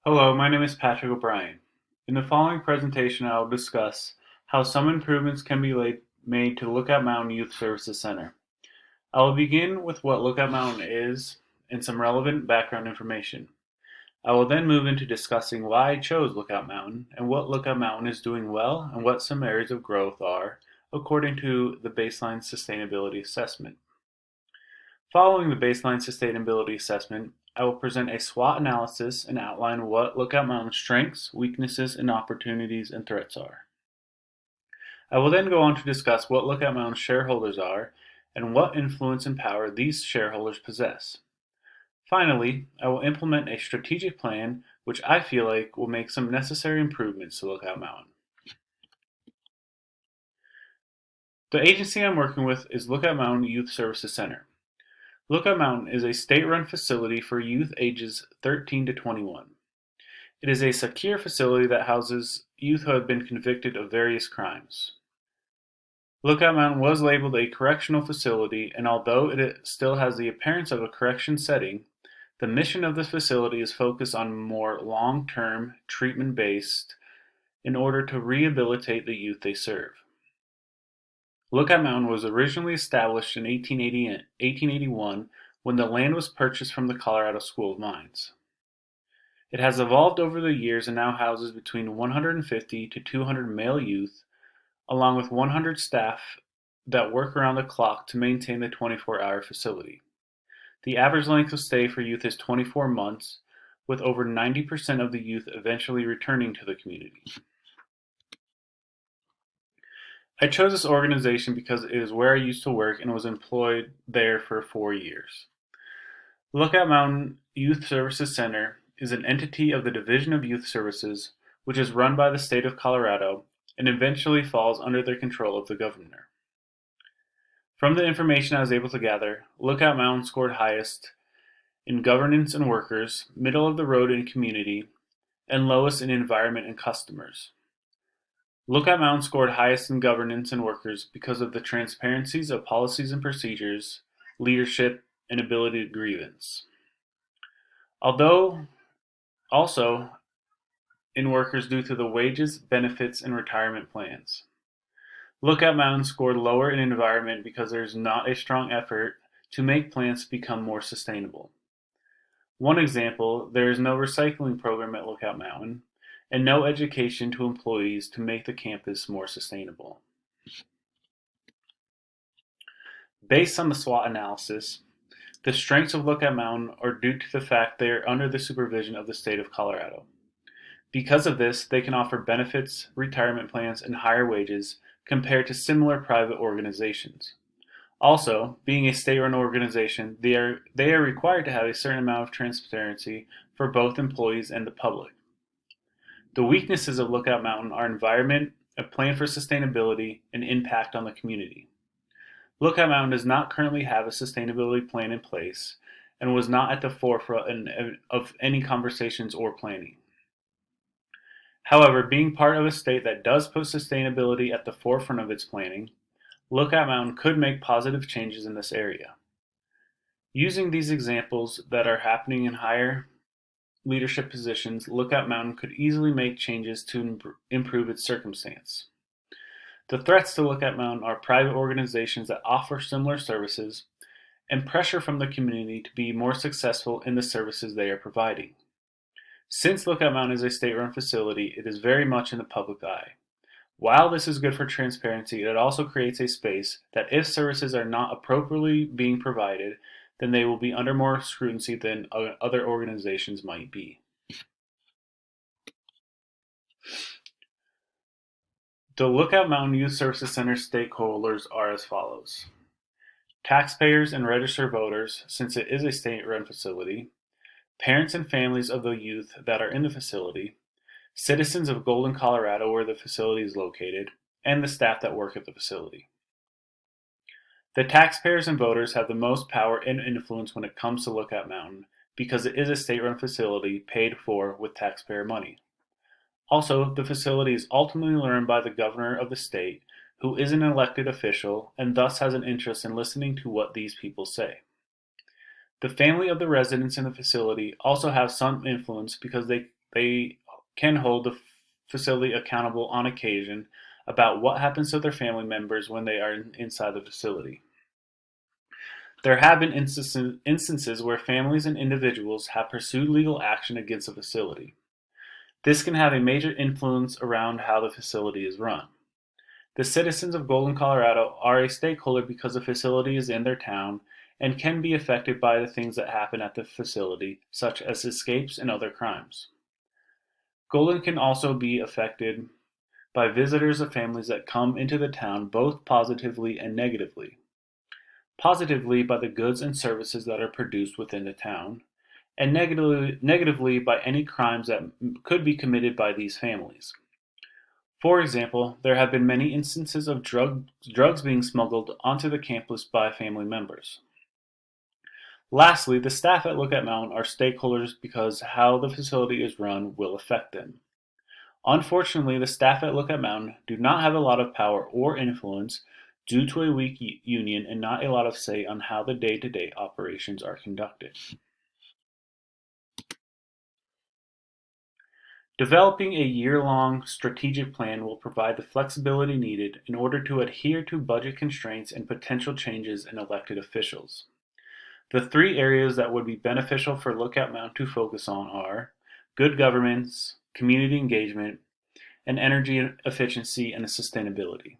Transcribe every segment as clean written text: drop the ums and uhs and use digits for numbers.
Hello, my name is Patrick O'Brien. In the following presentation, I will discuss how some improvements can be made to Lookout Mountain Youth Services Center. I will begin with what Lookout Mountain is and some relevant background information. I will then move into discussing why I chose Lookout Mountain and what Lookout Mountain is doing well and what some areas of growth are according to the Baseline Sustainability Assessment. Following the Baseline Sustainability Assessment, I will present a SWOT analysis and outline what Lookout Mountain's strengths, weaknesses, and opportunities and threats are. I will then go on to discuss what Lookout Mountain's shareholders are and what influence and power these shareholders possess. Finally, I will implement a strategic plan which I feel like will make some necessary improvements to Lookout Mountain. The agency I'm working with is Lookout Mountain Youth Services Center. Lookout Mountain is a state-run facility for youth ages 13 to 21. It is a secure facility that houses youth who have been convicted of various crimes. Lookout Mountain was labeled a correctional facility, and although it still has the appearance of a correction setting, the mission of the facility is focused on more long-term treatment-based in order to rehabilitate the youth they serve. Lookout Mountain was originally established in 1881 when the land was purchased from the Colorado School of Mines. It has evolved over the years and now houses between 150 to 200 male youth, along with 100 staff that work around the clock to maintain the 24-hour facility. The average length of stay for youth is 24 months, with over 90% of the youth eventually returning to the community. I chose this organization because it is where I used to work and was employed there for 4 years. Lookout Mountain Youth Services Center is an entity of the Division of Youth Services, which is run by the state of Colorado and eventually falls under the control of the governor. From the information I was able to gather, Lookout Mountain scored highest in governance and workers, middle of the road in community, and lowest in environment and customers. Lookout Mountain scored highest in governance and workers because of the transparencies of policies and procedures, leadership, and ability to grievance. Although also in workers due to the wages, benefits, and retirement plans. Lookout Mountain scored lower in environment because there is not a strong effort to make plants become more sustainable. One example, there is no recycling program at Lookout Mountain, and no education to employees to make the campus more sustainable. Based on the SWOT analysis, the strengths of Lookout Mountain are due to the fact they are under the supervision of the state of Colorado. Because of this, they can offer benefits, retirement plans, and higher wages compared to similar private organizations. Also, being a state-run organization, they are required to have a certain amount of transparency for both employees and the public. The weaknesses of Lookout Mountain are environment, a plan for sustainability, and impact on the community. Lookout Mountain does not currently have a sustainability plan in place and was not at the forefront of any conversations or planning. However, being part of a state that does put sustainability at the forefront of its planning, Lookout Mountain could make positive changes in this area. Using these examples that are happening in higher leadership positions, Lookout Mountain could easily make changes to improve its circumstance. The threats to Lookout Mountain are private organizations that offer similar services and pressure from the community to be more successful in the services they are providing. Since Lookout Mountain is a state-run facility, it is very much in the public eye. While this is good for transparency, it also creates a space that if services are not appropriately being provided, then they will be under more scrutiny than other organizations might be. The Lookout Mountain Youth Services Center stakeholders are as follows: taxpayers and registered voters, since it is a state-run facility, parents and families of the youth that are in the facility, citizens of Golden, Colorado, where the facility is located, and the staff that work at the facility. The taxpayers and voters have the most power and influence when it comes to Lookout Mountain because it is a state-run facility paid for with taxpayer money. Also, the facility is ultimately run by the governor of the state, who is an elected official and thus has an interest in listening to what these people say. The family of the residents in the facility also have some influence because they they can hold the facility accountable on occasion about what happens to their family members when they are inside the facility. There have been instances where families and individuals have pursued legal action against a facility. This can have a major influence around how the facility is run. The citizens of Golden, Colorado are a stakeholder because the facility is in their town and can be affected by the things that happen at the facility, such as escapes and other crimes. Golden can also be affected by visitors of families that come into the town both positively and negatively. Positively by the goods and services that are produced within the town, and negatively by any crimes that could be committed by these families. For example, there have been many instances of drugs being smuggled onto the campus by family members. Lastly, the staff at Lookout Mountain are stakeholders because how the facility is run will affect them. Unfortunately, the staff at Lookout Mountain do not have a lot of power or influence due to a weak union and not a lot of say on how the day-to-day operations are conducted. Developing a year-long strategic plan will provide the flexibility needed in order to adhere to budget constraints and potential changes in elected officials. The three areas that would be beneficial for Lookout Mountain to focus on are good governance, community engagement, and energy efficiency and sustainability.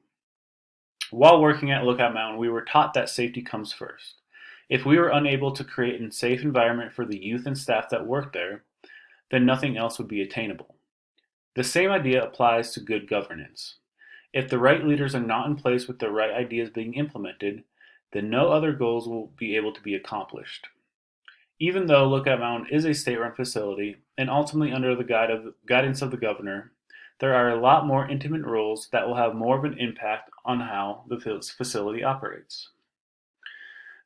While working at Lookout Mountain, we were taught that safety comes first. If we were unable to create a safe environment for the youth and staff that work there, then nothing else would be attainable. The same idea applies to good governance. If the right leaders are not in place with the right ideas being implemented, then no other goals will be able to be accomplished. Even though Lookout Mountain is a state-run facility and ultimately under the guidance of the governor, there are a lot more intimate rules that will have more of an impact on how the facility operates.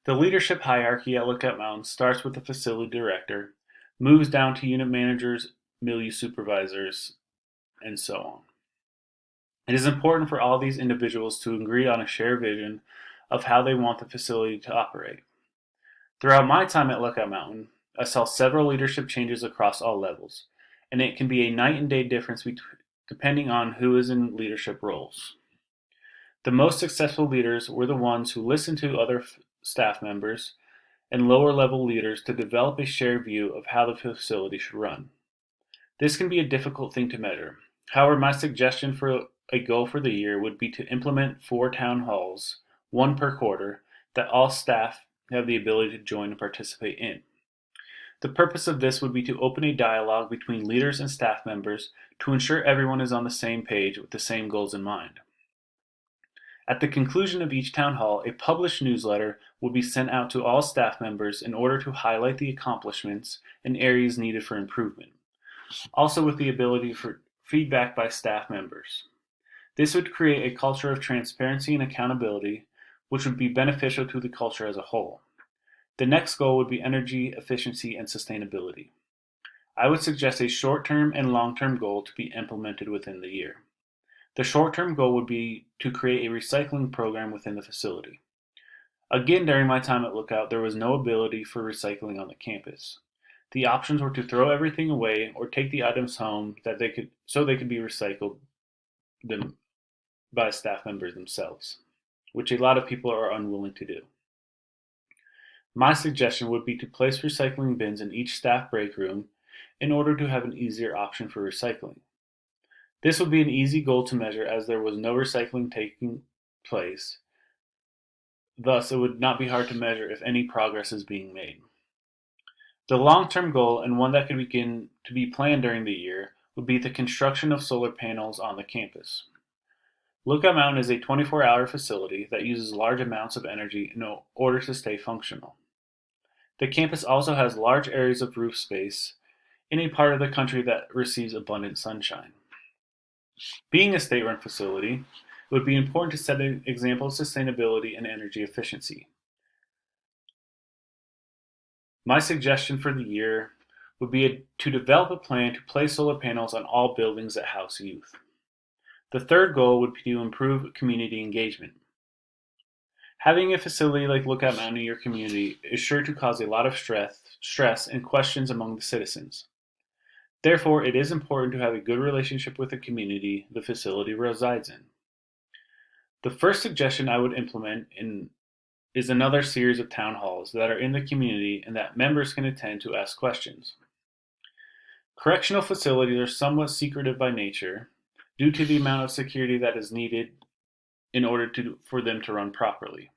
The leadership hierarchy at Lookout Mountain starts with the facility director, moves down to unit managers, milieu supervisors, and so on. It is important for all these individuals to agree on a shared vision of how they want the facility to operate. Throughout my time at Lookout Mountain, I saw several leadership changes across all levels, and it can be a night and day difference depending on who is in leadership roles. The most successful leaders were the ones who listened to other staff members and lower level leaders to develop a shared view of how the facility should run. This can be a difficult thing to measure. However, my suggestion for a goal for the year would be to implement 4 town halls, 1 per quarter, that all staff have the ability to join and participate in. The purpose of this would be to open a dialogue between leaders and staff members to ensure everyone is on the same page with the same goals in mind. At the conclusion of each town hall, a published newsletter will be sent out to all staff members in order to highlight the accomplishments and areas needed for improvement, also with the ability for feedback by staff members. This would create a culture of transparency and accountability, which would be beneficial to the culture as a whole. The next goal would be energy efficiency and sustainability. I would suggest a short-term and long-term goal to be implemented within the year. The short-term goal would be to create a recycling program within the facility. Again, during my time at Lookout, there was no ability for recycling on the campus. The options were to throw everything away or take the items home so they could be recycled by staff members themselves, which a lot of people are unwilling to do. My suggestion would be to place recycling bins in each staff break room in order to have an easier option for recycling. This would be an easy goal to measure as there was no recycling taking place. Thus, it would not be hard to measure if any progress is being made. The long-term goal, and one that could begin to be planned during the year, would be the construction of solar panels on the campus. Lookout Mountain is a 24-hour facility that uses large amounts of energy in order to stay functional. The campus also has large areas of roof space in a part of the country that receives abundant sunshine. Being a state-run facility, it would be important to set an example of sustainability and energy efficiency. My suggestion for the year would be to develop a plan to place solar panels on all buildings that house youth. The third goal would be to improve community engagement. Having a facility like Lookout Mountain in your community is sure to cause a lot of stress and questions among the citizens. Therefore, it is important to have a good relationship with the community the facility resides in. The first suggestion I would implement is another series of town halls that are in the community and that members can attend to ask questions. Correctional facilities are somewhat secretive by nature due to the amount of security that is needed in order for them to run properly.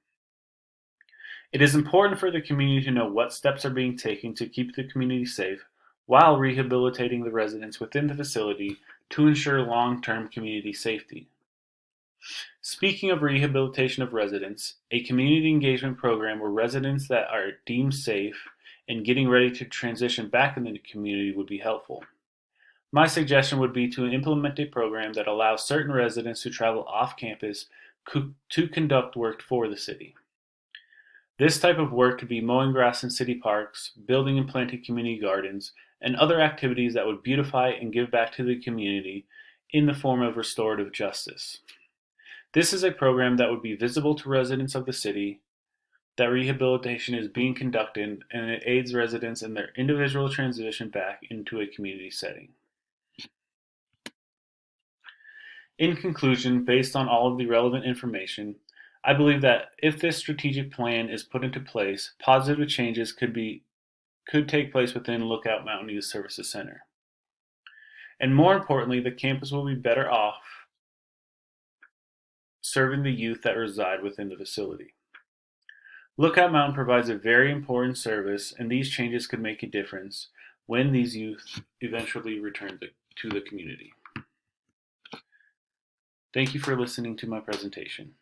It is important for the community to know what steps are being taken to keep the community safe while rehabilitating the residents within the facility to ensure long-term community safety. Speaking of rehabilitation of residents, a community engagement program where residents that are deemed safe and getting ready to transition back into the community would be helpful. My suggestion would be to implement a program that allows certain residents to travel off campus to conduct work for the city. This type of work could be mowing grass in city parks, building and planting community gardens, and other activities that would beautify and give back to the community in the form of restorative justice. This is a program that would be visible to residents of the city, that rehabilitation is being conducted, and it aids residents in their individual transition back into a community setting. In conclusion, based on all of the relevant information, I believe that if this strategic plan is put into place, positive changes could take place within Lookout Mountain Youth Services Center. And more importantly, the campus will be better off serving the youth that reside within the facility. Lookout Mountain provides a very important service, and these changes could make a difference when these youth eventually return to the community. Thank you for listening to my presentation.